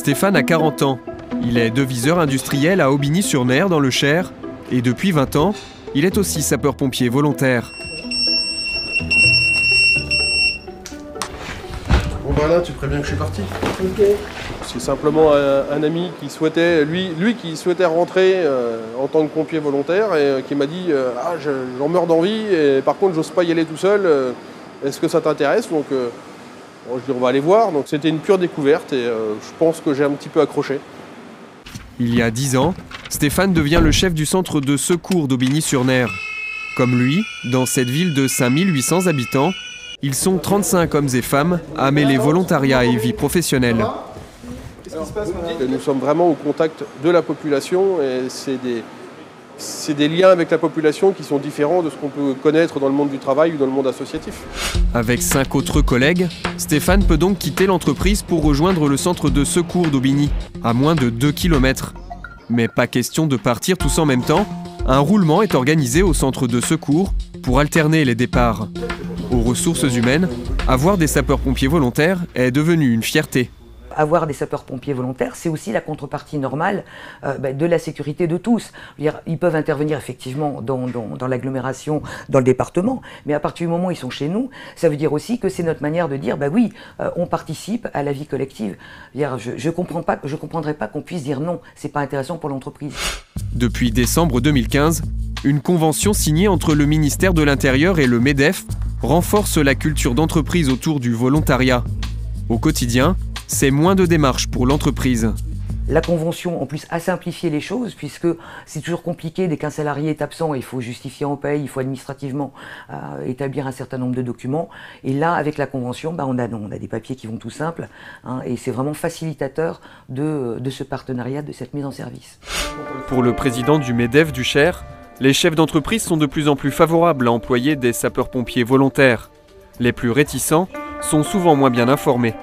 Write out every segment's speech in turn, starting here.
Stéphane a 40 ans. Il est deviseur industriel à Aubigny-sur-Ner dans le Cher. Et depuis 20 ans, il est aussi sapeur-pompier volontaire. Bon bah là, tu préviens que je suis parti. Ok. C'est simplement un ami qui souhaitait, lui qui souhaitait rentrer en tant que pompier volontaire et qui m'a dit ah, j'en meurs d'envie et par contre j'ose pas y aller tout seul. Est-ce que ça t'intéresse? Donc bon, je dis on va aller voir. Donc c'était une pure découverte et je pense que j'ai un petit peu accroché. Il y a 10 ans, Stéphane devient le chef du centre de secours d'Aubigny-sur-Ner. Comme lui, dans cette ville de 5800 habitants, ils sont 35 hommes et femmes à mêler volontariat et vie professionnelle. Nous sommes vraiment au contact de la population et c'est des liens avec la population qui sont différents de ce qu'on peut connaître dans le monde du travail ou dans le monde associatif. Avec 5 autres collègues, Stéphane peut donc quitter l'entreprise pour rejoindre le centre de secours d'Aubigny, à moins de 2 km. Mais pas question de partir tous en même temps. Un roulement est organisé au centre de secours pour alterner les départs. Aux ressources humaines, avoir des sapeurs-pompiers volontaires est devenu une fierté. Avoir des sapeurs-pompiers volontaires, c'est aussi la contrepartie normale de la sécurité de tous. Ils peuvent intervenir effectivement dans l'agglomération, dans le département, mais à partir du moment où ils sont chez nous, ça veut dire aussi que c'est notre manière de dire oui, on participe à la vie collective. Je comprendrais pas qu'on puisse dire non, c'est pas intéressant pour l'entreprise. Depuis décembre 2015, une convention signée entre le ministère de l'Intérieur et le MEDEF renforce la culture d'entreprise autour du volontariat. Au quotidien, c'est moins de démarches pour l'entreprise. La convention, en plus, a simplifié les choses, puisque c'est toujours compliqué dès qu'un salarié est absent, il faut justifier en paye, il faut administrativement établir un certain nombre de documents. Et là, avec la convention, on a des papiers qui vont tout simples, et c'est vraiment facilitateur de ce partenariat, de cette mise en service. Pour le président du MEDEF du Cher, les chefs d'entreprise sont de plus en plus favorables à employer des sapeurs-pompiers volontaires. Les plus réticents sont souvent moins bien informés.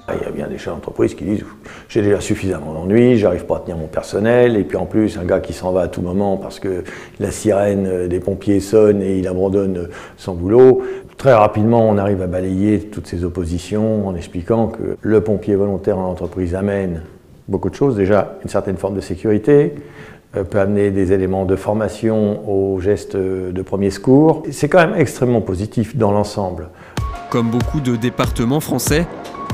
Il y a bien des chefs d'entreprise qui disent « j'ai déjà suffisamment d'ennuis, j'arrive pas à tenir mon personnel » et puis en plus un gars qui s'en va à tout moment parce que la sirène des pompiers sonne et il abandonne son boulot. Très rapidement on arrive à balayer toutes ces oppositions en expliquant que le pompier volontaire en entreprise amène beaucoup de choses. Déjà une certaine forme de sécurité, peut amener des éléments de formation aux gestes de premier secours. C'est quand même extrêmement positif dans l'ensemble. Comme beaucoup de départements français,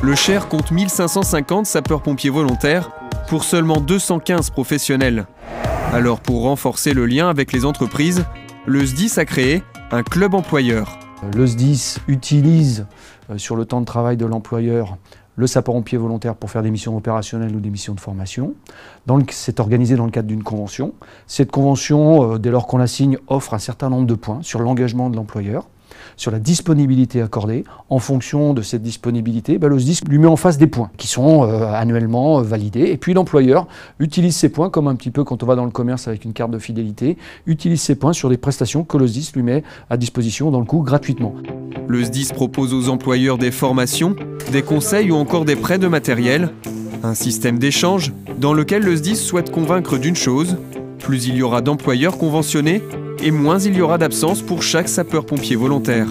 le Cher compte 1550 sapeurs-pompiers volontaires pour seulement 215 professionnels. Alors pour renforcer le lien avec les entreprises, le SDIS a créé un club employeur. Le SDIS utilise sur le temps de travail de l'employeur le sapeur-pompier volontaire pour faire des missions opérationnelles ou des missions de formation. C'est organisé dans le cadre d'une convention. Cette convention, dès lors qu'on la signe, offre un certain nombre de points sur l'engagement de l'employeur, sur la disponibilité accordée. En fonction de cette disponibilité, le SDIS lui met en face des points qui sont annuellement validés. Et puis l'employeur utilise ces points, comme un petit peu quand on va dans le commerce avec une carte de fidélité, utilise ces points sur des prestations que le SDIS lui met à disposition dans le coût gratuitement. Le SDIS propose aux employeurs des formations, des conseils ou encore des prêts de matériel. Un système d'échange dans lequel le SDIS souhaite convaincre d'une chose: plus il y aura d'employeurs conventionnés, et moins il y aura d'absence pour chaque sapeur-pompier volontaire.